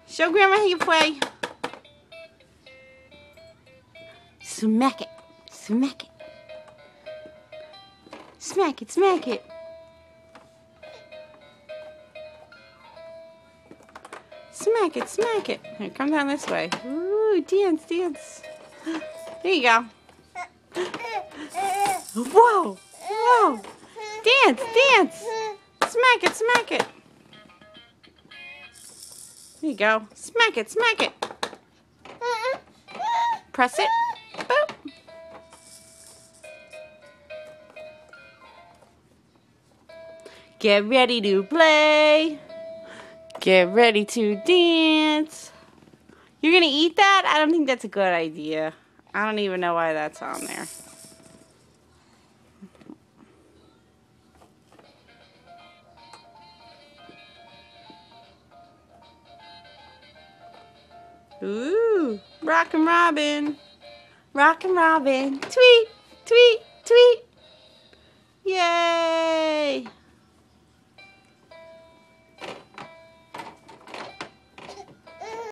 Show Grandma how you play. Smack it. Smack it. Smack it, smack it. Smack it, smack it. Here, come down this way. Ooh, dance, dance. There you go. Whoa, whoa. Dance, dance. Smack it, smack it. There you go. Smack it, smack it. Press it. Boop. Get ready to play. Get ready to dance. You're gonna eat that? I don't think that's a good idea. I don't even know why that's on there. Ooh, Rockin' Robin. Rockin' Robin. Tweet, tweet.